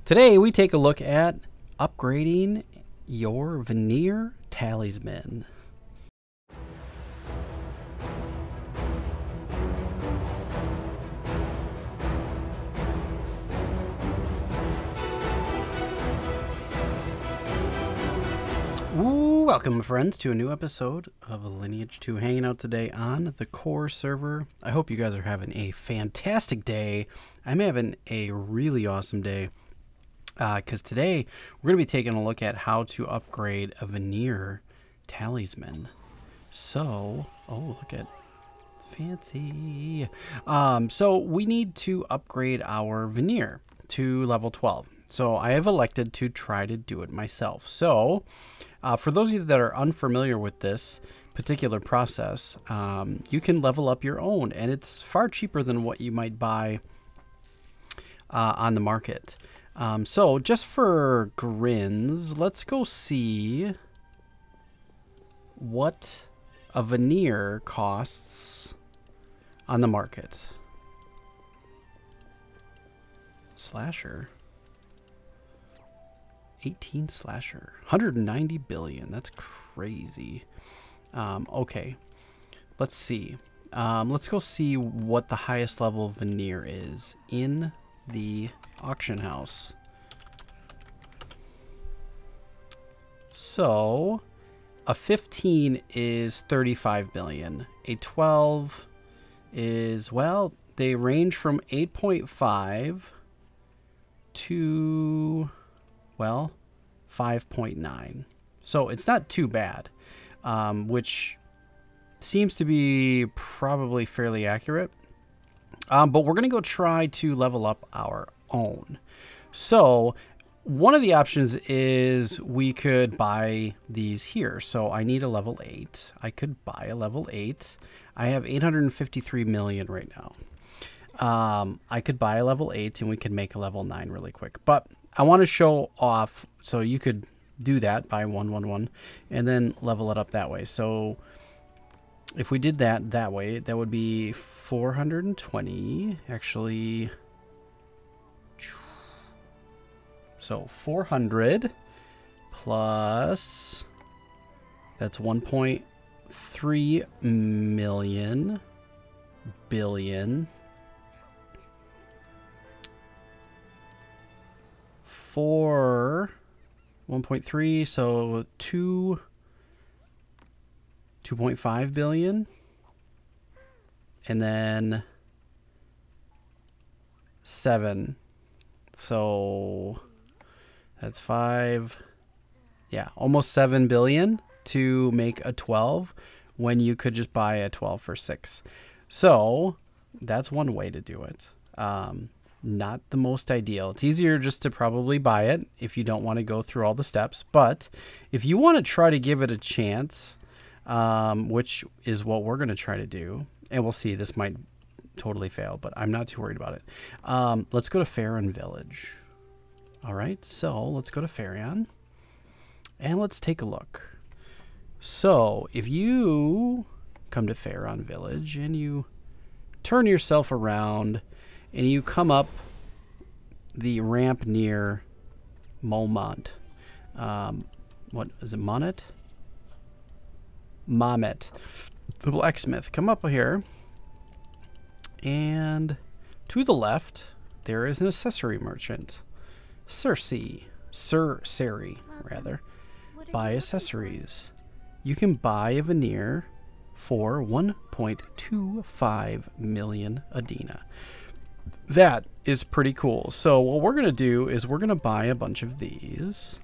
Today we take a look at upgrading your Venir Talisman. Welcome friends to a new episode of Lineage 2, hanging out today on the core server. I hope you guys are having a fantastic day. I'm having a really awesome day. Because today we're going to be taking a look at how to upgrade a Venir Talisman. So, oh, look at fancy. So we need to upgrade our Venir to level 12. So I have elected to try to do it myself. So for those of you that are unfamiliar with this particular process, you can level up your own, and it's far cheaper than what you might buy on the market. So just for grins, let's go see what a Venir costs on the market. Slasher. 18 slasher. 190 billion. That's crazy. Okay. Let's see. Let's go see what the highest level Venir is in the auction house. So a 15 is 35 billion. A 12 is, well, they range from 8.5 to, well, 5.9. So it's not too bad, which seems to be probably fairly accurate. But we're going to go try to level up our own. So one of the options is we could buy these here. So I need a level 8. I could buy a level 8. I have 853 million right now. I could buy a level 8 and we could make a level 9 really quick. But I want to show off, so you could do that, buy 111 and then level it up that way. So if we did that way, that would be 420 actually. So 400 plus, that's 1.3 million billion for 1.3, so 2.5 billion, and then 7, so that's 5, yeah, almost 7 billion to make a 12 when you could just buy a 12 for 6. So that's one way to do it. Not the most ideal. It's easier just to probably buy it if you don't want to go through all the steps. But if you want to try to give it a chance, which is what we're going to try to do, and we'll see, this might totally fail, but I'm not too worried about it. Let's go to Fafurion Village. All right, so let's go to Fafurion and let's take a look. So if you come to Fafurion Village and you turn yourself around and you come up the ramp near Momont. What is it, Monet? Mamet, the blacksmith. Come up here, and to the left there is an accessory merchant. Sir Sari, rather. Buy accessories. You can buy a Venir for 1.25 million Adina. That is pretty cool. So what we're going to do is we're going to buy a bunch of these.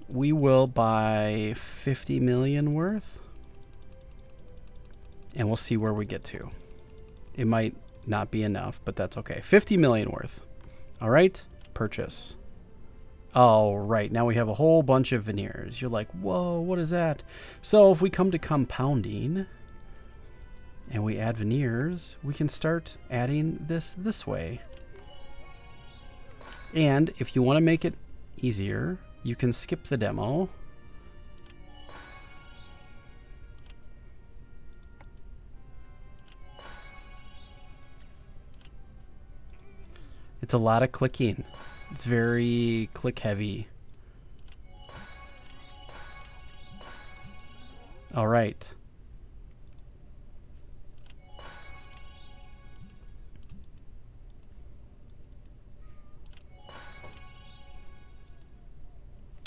We will buy 50 million worth, and we'll see where we get to. It might not be enough, but that's okay. 50 million worth. All right, purchase. All right, now we have a whole bunch of Venirs. You're like, whoa, what is that? So if we come to compounding and we add Venirs, we can start adding this way. And if you want to make it easier, you can skip the demo. It's a lot of clicking. It's very click heavy. All right.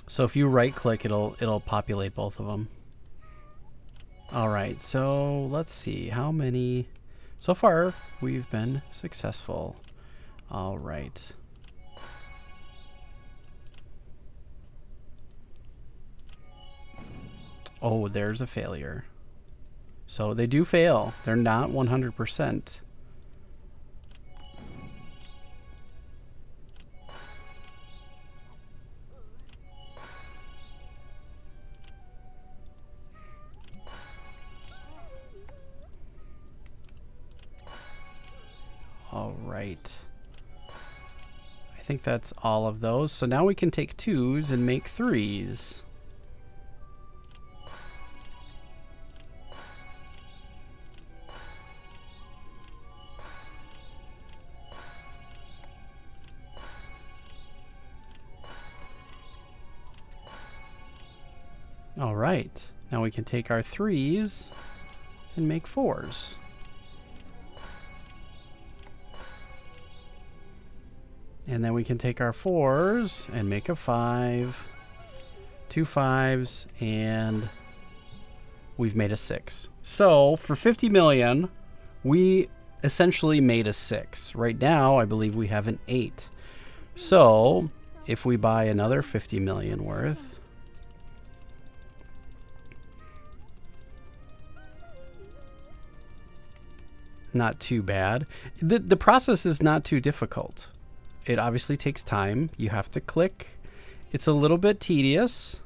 So if you right click, it'll populate both of them. All right, so let's see how many. So far, we've been successful. All right. Oh, there's a failure. So they do fail. They're not 100%. All right. I think that's all of those. So now we can take 2s and make 3s. All right. Now we can take our 3s and make 4s. And then we can take our 4s and make a 5, 2 5s, and we've made a 6. So for 50 million, we essentially made a 6. Right now, I believe we have an 8. So if we buy another 50 million worth, not too bad. The process is not too difficult. It obviously takes time. You have to click. It's a little bit tedious,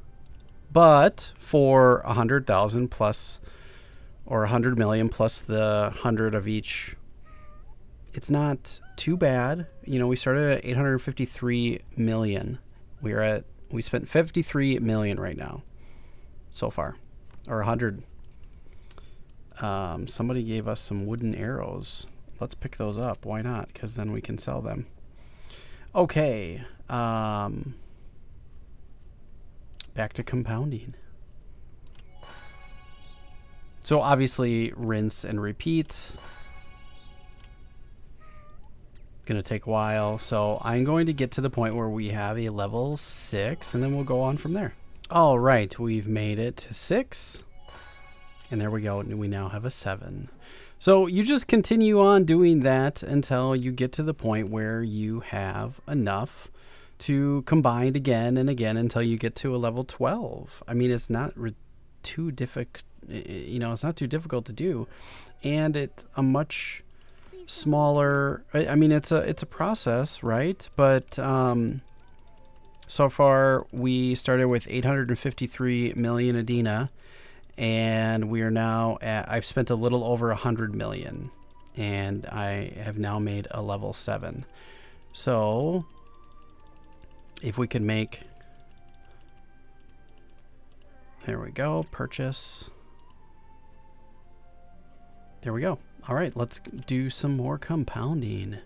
but for 100,000 plus or 100 million plus the 100 of each, it's not too bad. You know, we started at 853 million. We spent 53 million right now so far, or 100. Somebody gave us some wooden arrows. Let's pick those up. Why not? Because then we can sell them. Okay, back to compounding. So obviously rinse and repeat. Gonna take a while. So I'm going to get to the point where we have a level 6 and then we'll go on from there. All right, we've made it to 6 and there we go. We now have a 7. So you just continue on doing that until you get to the point where you have enough to combine again and again until you get to a level 12. I mean, it's not too difficult, you know, it's not too difficult to do. And it's a much smaller, I mean, it's a process, right? But so far we started with 853 million Adina. And we are now at, I've spent a little over 100 million and I have now made a level 7. So if we could make, there we go, purchase. There we go. All right, let's do some more compounding.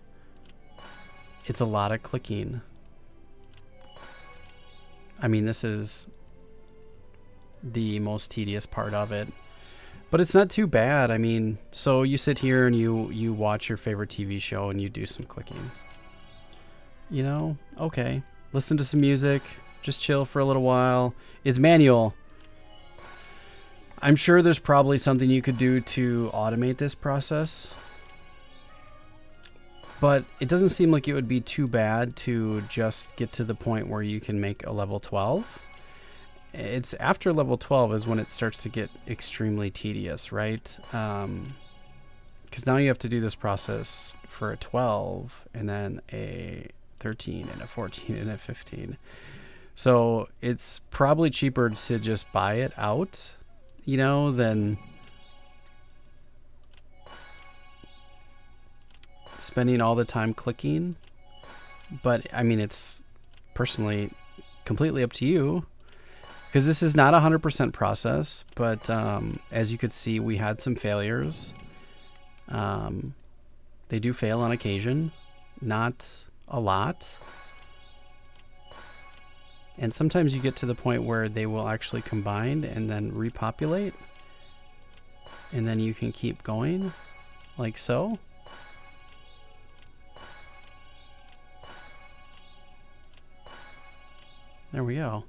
It's a lot of clicking. I mean, this is the most tedious part of it, but it's not too bad. I mean, so you sit here and you watch your favorite TV show and you do some clicking, you know, okay, listen to some music, just chill for a little while. It's manual. I'm sure there's probably something you could do to automate this process, but it doesn't seem like it would be too bad to just get to the point where you can make a level 12. It's after level 12 is when it starts to get extremely tedious, right? Because now you have to do this process for a 12 and then a 13 and a 14 and a 15. So it's probably cheaper to just buy it out, you know, than spending all the time clicking. But I mean, it's personally completely up to you. Because this is not a 100% process, but as you could see, we had some failures. They do fail on occasion, not a lot. And sometimes you get to the point where they will actually combine and then repopulate. And then you can keep going like so. There we go.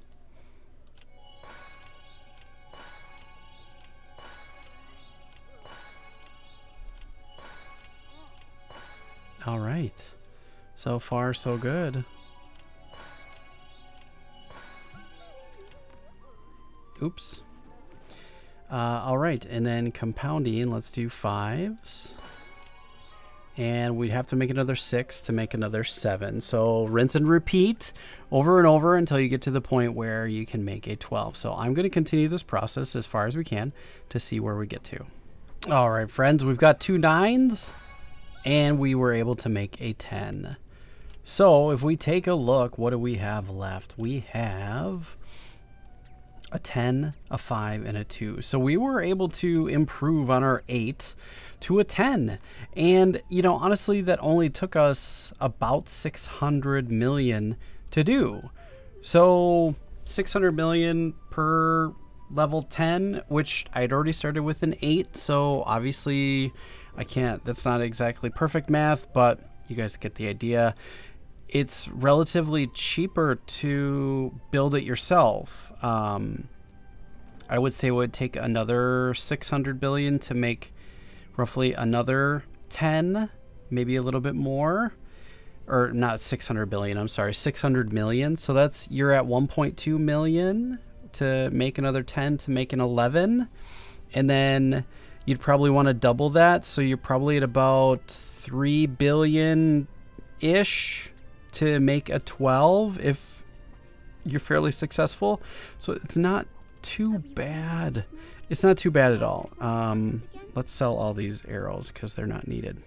All right. So far, so good. Oops. All right, and then compounding, let's do 5s. And we'd have to make another 6 to make another 7. So rinse and repeat over and over until you get to the point where you can make a 12. So I'm going to continue this process as far as we can to see where we get to. All right, friends, we've got 2 9s, and we were able to make a 10. So if we take a look, what do we have left? We have a 10, a 5, and a 2. So we were able to improve on our 8 to a 10. And, you know, honestly, that only took us about 600 million to do. So 600 million per level 10, which I'd already started with an 8. So obviously I can't, that's not exactly perfect math, but you guys get the idea. It's relatively cheaper to build it yourself. I would say it would take another 600 billion to make roughly another 10, maybe a little bit more. Or not 600 billion, I'm sorry, 600 million. So that's, you're at 1.2 million to make another 10 to make an 11. And then you'd probably want to double that. So you're probably at about 3 billion-ish to make a 12 if you're fairly successful. So it's not too bad. It's not too bad at all. Let's sell all these arrows because they're not needed.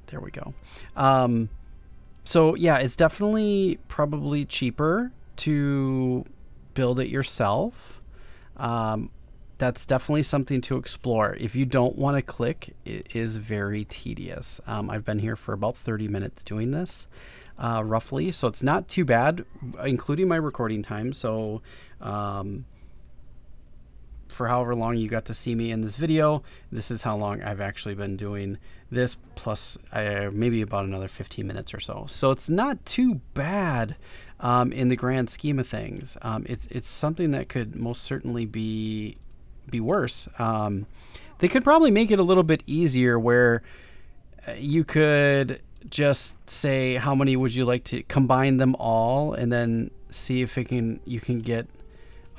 There we go. So yeah, it's definitely probably cheaper to build it yourself. That's definitely something to explore. If you don't want to click, it is very tedious. I've been here for about 30 minutes doing this, roughly. So it's not too bad, including my recording time. So for however long you got to see me in this video, this is how long I've actually been doing this, plus maybe about another 15 minutes or so. So it's not too bad in the grand scheme of things. It's something that could most certainly be worse. They could probably make it a little bit easier where you could just say how many would you like to combine them all, and then see if you can get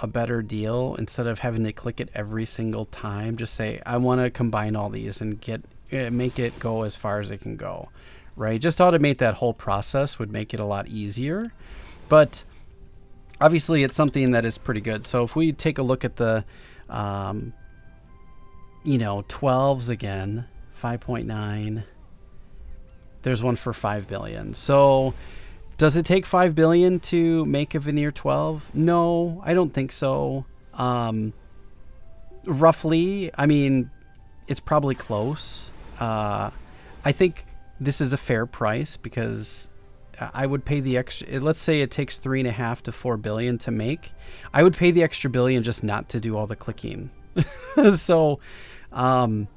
a better deal instead of having to click it every single time. Just say I want to combine all these and make it go as far as it can go, right? Just automate that whole process would make it a lot easier. But obviously it's something that is pretty good. So if we take a look at the 12s again, 5.9, there's one for 5 billion. So does it take 5 billion to make a Venir 12? No, I don't think so. Roughly, I mean, it's probably close. I think this is a fair price because I would pay the extra. Let's say it takes 3.5 to 4 billion to make. I would pay the extra billion just not to do all the clicking. So, and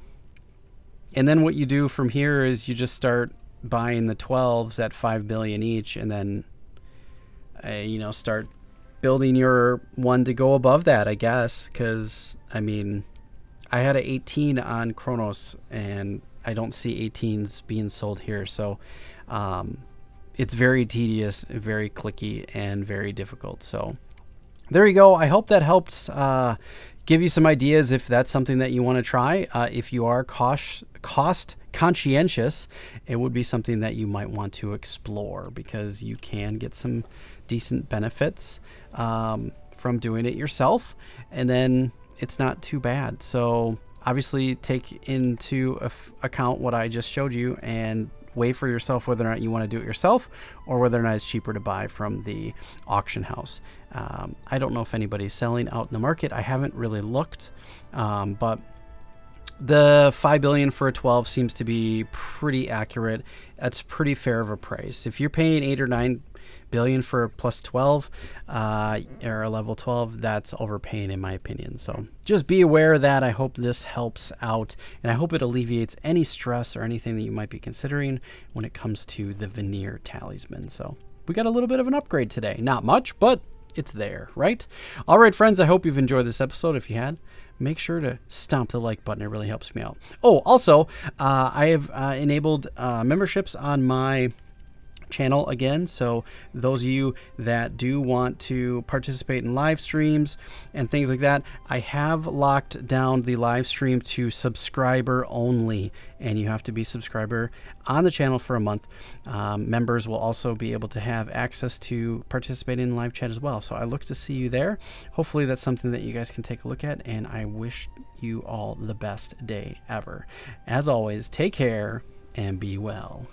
then what you do from here is you just start buying the 12s at 5 billion each, and then start building your one to go above that, I guess. Because I mean, I had an 18 on Kronos and I don't see 18s being sold here, so it's very tedious, very clicky, and very difficult. So there you go. I hope that helped give you some ideas if that's something that you want to try. If you are cost conscientious, it would be something that you might want to explore because you can get some decent benefits from doing it yourself, and then it's not too bad. So obviously take into account what I just showed you and weigh for yourself whether or not you want to do it yourself or whether or not it's cheaper to buy from the auction house. I don't know if anybody's selling out in the market. I haven't really looked, but The 5 billion for a 12 seems to be pretty accurate. That's pretty fair of a price. If you're paying 8 or 9 billion for a plus 12 or a level 12, that's overpaying in my opinion. So just be aware of that. I hope this helps out, and I hope it alleviates any stress or anything that you might be considering when it comes to the Venir Talisman. So we got a little bit of an upgrade today. Not much, but it's there, right? All right, friends, I hope you've enjoyed this episode. If you had, make sure to stomp the like button. It really helps me out. Oh, also, I have enabled memberships on my channel again, so those of you that do want to participate in live streams and things like that, I have locked down the live stream to subscriber only, and you have to be subscriber on the channel for a month. Members will also be able to have access to participate in live chat as well, so I look to see you there. Hopefully that's something that you guys can take a look at, and I wish you all the best day ever. As always, take care and be well.